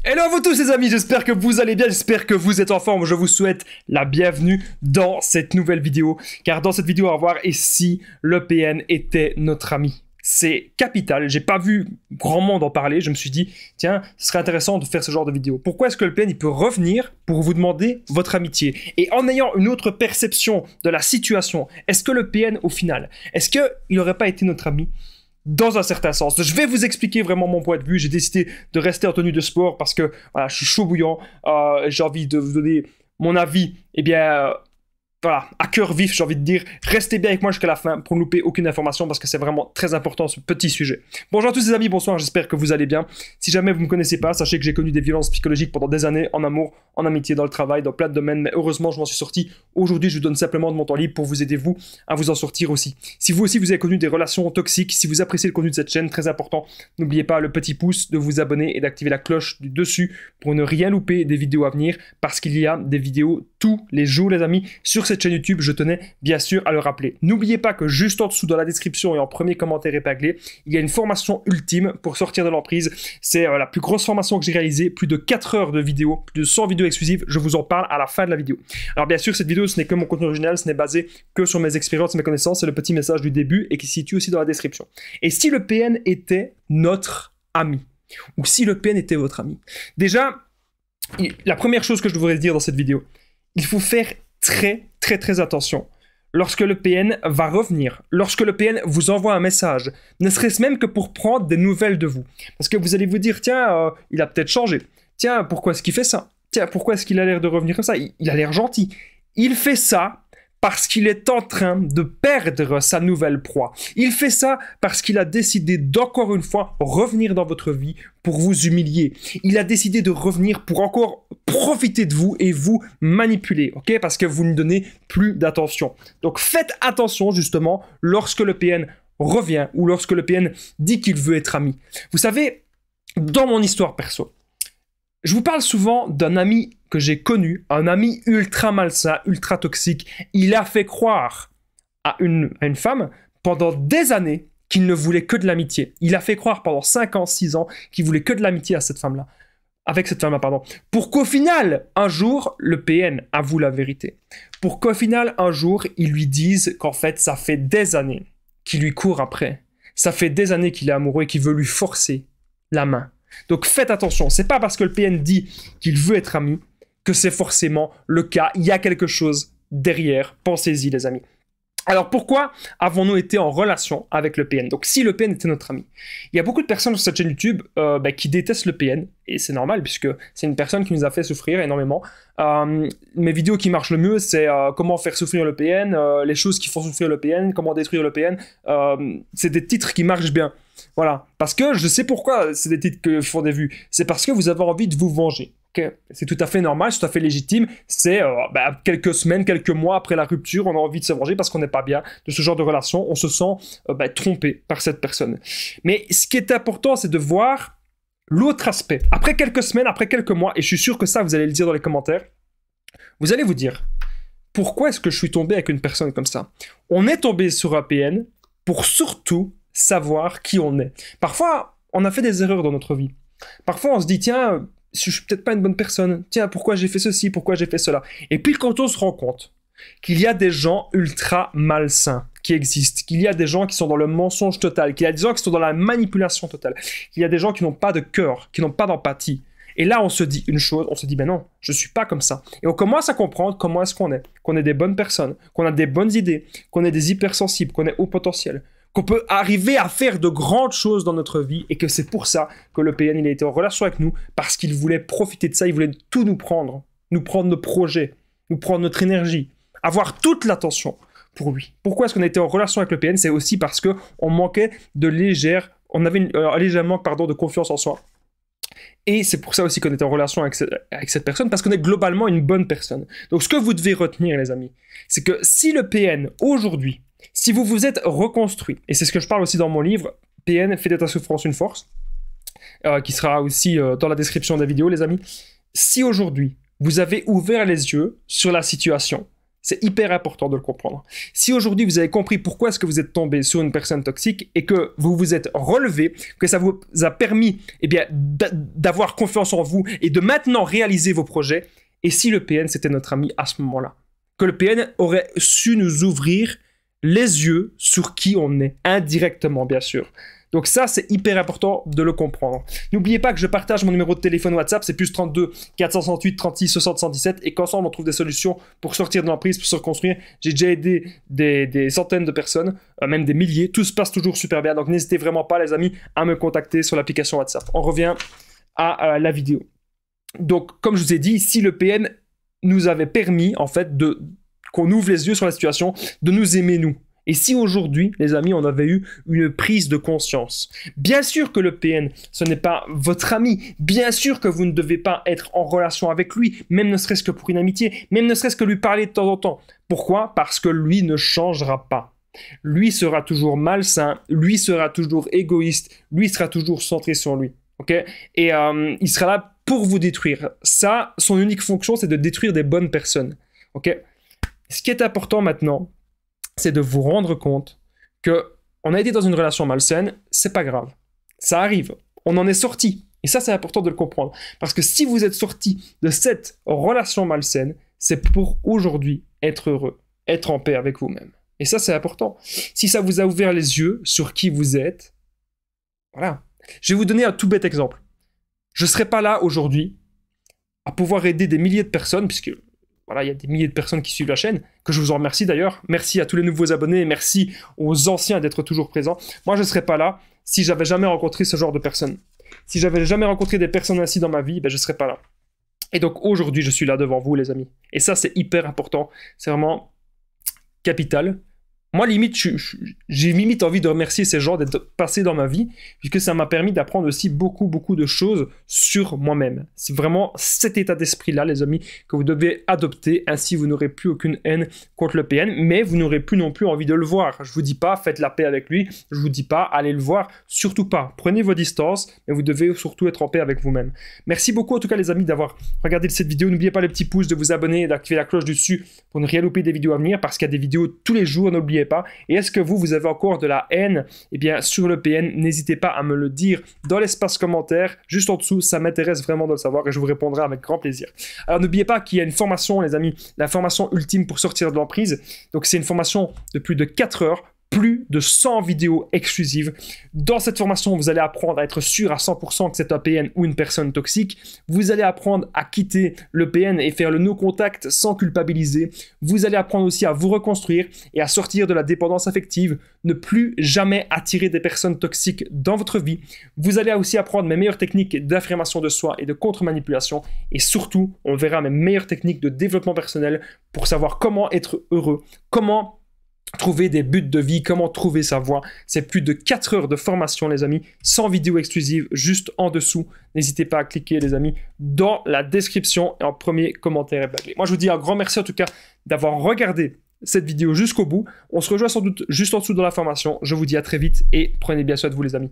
Hello à vous tous les amis, j'espère que vous allez bien, j'espère que vous êtes en forme. Je vous souhaite la bienvenue dans cette nouvelle vidéo. Car dans cette vidéo, on va voir et si l'EPN était notre ami. C'est capital, j'ai pas vu grand monde en parler, je me suis dit, tiens, ce serait intéressant de faire ce genre de vidéo. Pourquoi est-ce que l'EPN il peut revenir pour vous demander votre amitié? Et en ayant une autre perception de la situation, est-ce que l'EPN au final, est-ce qu'il n'aurait pas été notre ami? Dans un certain sens. Je vais vous expliquer vraiment mon point de vue. J'ai décidé de rester en tenue de sport parce que voilà, je suis chaud bouillant. J'ai envie de vous donner mon avis. Eh bien, voilà, à cœur vif, j'ai envie de dire, restez bien avec moi jusqu'à la fin pour ne louper aucune information parce que c'est vraiment très important ce petit sujet. Bonjour à tous les amis, bonsoir, j'espère que vous allez bien. Si jamais vous ne me connaissez pas, sachez que j'ai connu des violences psychologiques pendant des années, en amour, en amitié, dans le travail, dans plein de domaines, mais heureusement je m'en suis sorti. Aujourd'hui, je vous donne simplement de mon temps libre pour vous aider vous à vous en sortir aussi. Si vous aussi vous avez connu des relations toxiques, si vous appréciez le contenu de cette chaîne, très important, n'oubliez pas le petit pouce, de vous abonner et d'activer la cloche du dessus pour ne rien louper des vidéos à venir parce qu'il y a des vidéos tous les jours les amis sur cette chaîne YouTube, je tenais bien sûr à le rappeler. N'oubliez pas que juste en dessous dans la description et en premier commentaire épinglé, il y a une formation ultime pour sortir de l'emprise. C'est la plus grosse formation que j'ai réalisée, plus de 4 heures de vidéos, plus de 100 vidéos exclusives, je vous en parle à la fin de la vidéo. Alors bien sûr, cette vidéo ce n'est que mon contenu original, ce n'est basé que sur mes expériences, mes connaissances, c'est le petit message du début et qui se situe aussi dans la description. Et si le PN était notre ami, ou si le PN était votre ami, déjà, la première chose que je devrais dire dans cette vidéo, il faut faire très attention lorsque le PN va revenir, lorsque le PN vous envoie un message, ne serait-ce même que pour prendre des nouvelles de vous. Parce que vous allez vous dire, tiens, il a peut-être changé. Tiens, pourquoi est-ce qu'il fait ça? Tiens, pourquoi est-ce qu'il a l'air de revenir comme ça? Il a l'air gentil. Il fait ça parce qu'il est en train de perdre sa nouvelle proie. Il fait ça parce qu'il a décidé d'encore une fois revenir dans votre vie pour vous humilier. Il a décidé de revenir pour encore profiter de vous et vous manipuler, ok? Parce que vous ne donnez plus d'attention. Donc faites attention justement lorsque le PN revient ou lorsque le PN dit qu'il veut être ami. Vous savez, dans mon histoire perso, je vous parle souvent d'un ami que j'ai connu, un ami ultra malsain, ultra toxique. Il a fait croire à une femme pendant des années qu'il ne voulait que de l'amitié. Il a fait croire pendant 5 ans, 6 ans qu'il voulait que de l'amitié à cette femme-là. Avec cette femme-là, pardon. Pour qu'au final, un jour, le PN avoue la vérité. Pour qu'au final, un jour, ils lui disent qu'en fait, ça fait des années qu'il lui court après. Ça fait des années qu'il est amoureux et qu'il veut lui forcer la main. Donc faites attention, c'est pas parce que le PN dit qu'il veut être ami que c'est forcément le cas. Il y a quelque chose derrière, pensez-y les amis. Alors pourquoi avons-nous été en relation avec le PN? Donc si le PN était notre ami, il y a beaucoup de personnes sur cette chaîne YouTube qui détestent le PN, et c'est normal puisque c'est une personne qui nous a fait souffrir énormément. Mes vidéos qui marchent le mieux, c'est comment faire souffrir le PN, les choses qui font souffrir le PN, comment détruire le PN. C'est des titres qui marchent bien. Voilà, parce que je sais pourquoi c'est des titres qui font des vues. C'est parce que vous avez envie de vous venger. Okay, c'est tout à fait normal, c'est tout à fait légitime. C'est quelques semaines, quelques mois après la rupture, on a envie de se venger parce qu'on n'est pas bien de ce genre de relation. On se sent trompé par cette personne. Mais ce qui est important, c'est de voir l'autre aspect. Après quelques semaines, après quelques mois, et je suis sûr que ça, vous allez le dire dans les commentaires, vous allez vous dire, pourquoi est-ce que je suis tombé avec une personne comme ça? On est tombé sur un PN pour surtout savoir qui on est. Parfois, on a fait des erreurs dans notre vie. Parfois, on se dit, tiens, je suis peut-être pas une bonne personne. Tiens, pourquoi j'ai fait ceci, pourquoi j'ai fait cela? Et puis, quand on se rend compte qu'il y a des gens ultra malsains qui existent, qu'il y a des gens qui sont dans le mensonge total, qu'il y a des gens qui sont dans la manipulation totale, qu'il y a des gens qui n'ont pas de cœur, qui n'ont pas d'empathie. Et là, on se dit une chose, on se dit, ben non, je suis pas comme ça. Et on commence à comprendre comment est-ce qu'on est des bonnes personnes, qu'on a des bonnes idées, qu'on est des hypersensibles, qu'on est haut potentiel, qu'on peut arriver à faire de grandes choses dans notre vie et que c'est pour ça que le PN il a été en relation avec nous parce qu'il voulait profiter de ça, il voulait tout nous prendre nos projets, nous prendre notre énergie, avoir toute l'attention pour lui. Pourquoi est-ce qu'on a été en relation avec le PN? C'est aussi parce qu'on manquait on avait un léger manque de confiance en soi. Et c'est pour ça aussi qu'on était en relation avec cette personne, parce qu'on est globalement une bonne personne. Donc ce que vous devez retenir les amis, c'est que si le PN aujourd'hui, si vous vous êtes reconstruit, et c'est ce que je parle aussi dans mon livre, PN, fait de ta souffrance une force, qui sera aussi dans la description de la vidéo, les amis. Si aujourd'hui, vous avez ouvert les yeux sur la situation, C'est hyper important de le comprendre. Si aujourd'hui vous avez compris pourquoi est-ce que vous êtes tombé sur une personne toxique et que vous vous êtes relevé, que ça vous a permis d'avoir confiance en vous et de maintenant réaliser vos projets, et si le PN c'était notre ami à ce moment-là, que le PN aurait su nous ouvrir les yeux sur qui on est, indirectement bien sûr. Donc ça, c'est hyper important de le comprendre. N'oubliez pas que je partage mon numéro de téléphone WhatsApp, c'est plus 32 468 36 60 117, et qu'ensemble on trouve des solutions pour sortir de l'emprise, pour se reconstruire. J'ai déjà aidé des centaines de personnes, même des milliers. Tout se passe toujours super bien, donc n'hésitez vraiment pas les amis à me contacter sur l'application WhatsApp. On revient à la vidéo. Donc comme je vous ai dit, si le PN nous avait permis en fait qu'on ouvre les yeux sur la situation, de nous aimer nous. Et si aujourd'hui, les amis, on avait eu une prise de conscience, bien sûr que le PN, ce n'est pas votre ami, bien sûr que vous ne devez pas être en relation avec lui, même ne serait-ce que pour une amitié, même ne serait-ce que lui parler de temps en temps. Pourquoi? Parce que lui ne changera pas. Lui sera toujours malsain, lui sera toujours égoïste, lui sera toujours centré sur lui. Okay? Et il sera là pour vous détruire. Ça, son unique fonction, c'est de détruire des bonnes personnes. Okay? Ce qui est important maintenant, c'est de vous rendre compte qu'on a été dans une relation malsaine, c'est pas grave. Ça arrive, on en est sorti. Et ça, c'est important de le comprendre. Parce que si vous êtes sorti de cette relation malsaine, c'est pour aujourd'hui être heureux, être en paix avec vous-même. Et ça, c'est important. Si ça vous a ouvert les yeux sur qui vous êtes, voilà. Je vais vous donner un tout bête exemple. Je ne serais pas là aujourd'hui à pouvoir aider des milliers de personnes, puisque voilà, il y a des milliers de personnes qui suivent la chaîne, que je vous en remercie d'ailleurs. Merci à tous les nouveaux abonnés et merci aux anciens d'être toujours présents. Moi, je ne serais pas là si j'avais jamais rencontré ce genre de personnes. Si j'avais jamais rencontré des personnes ainsi dans ma vie, ben, je ne serais pas là. Et donc aujourd'hui, je suis là devant vous, les amis. Et ça, c'est hyper important. C'est vraiment capital. Moi, limite, j'ai limite envie de remercier ces gens d'être passés dans ma vie, puisque ça m'a permis d'apprendre aussi beaucoup de choses sur moi-même. C'est vraiment cet état d'esprit-là, les amis, que vous devez adopter. Ainsi, vous n'aurez plus aucune haine contre le PN, mais vous n'aurez plus non plus envie de le voir. Je vous dis pas, faites la paix avec lui. Je vous dis pas, allez le voir. Surtout pas. Prenez vos distances, mais vous devez surtout être en paix avec vous-même. Merci beaucoup, en tout cas, les amis, d'avoir regardé cette vidéo. N'oubliez pas les petits pouces, de vous abonner et d'activer la cloche dessus pour ne rien louper des vidéos à venir, parce qu'il y a des vidéos tous les jours, n'oubliez pas. Et est-ce que vous avez encore de la haine sur le PN? N'hésitez pas à me le dire dans l'espace commentaire, juste en dessous, ça m'intéresse vraiment de le savoir et je vous répondrai avec grand plaisir. Alors n'oubliez pas qu'il y a une formation, les amis, la formation ultime pour sortir de l'emprise. Donc c'est une formation de plus de 4 heures, plus de 100 vidéos exclusives. Dans cette formation, vous allez apprendre à être sûr à 100% que c'est un PN ou une personne toxique. Vous allez apprendre à quitter le PN et faire le no contact sans culpabiliser. Vous allez apprendre aussi à vous reconstruire et à sortir de la dépendance affective. Ne plus jamais attirer des personnes toxiques dans votre vie. Vous allez aussi apprendre mes meilleures techniques d'affirmation de soi et de contre-manipulation. Et surtout, on verra mes meilleures techniques de développement personnel pour savoir comment être heureux, comment trouver des buts de vie, comment trouver sa voie. C'est plus de 4 heures de formation, les amis, 100 vidéos exclusives juste en dessous. N'hésitez pas à cliquer, les amis, dans la description et en premier commentaire épinglé. Moi, je vous dis un grand merci en tout cas d'avoir regardé cette vidéo jusqu'au bout. On se rejoint sans doute juste en dessous dans la formation. Je vous dis à très vite et prenez bien soin de vous, les amis.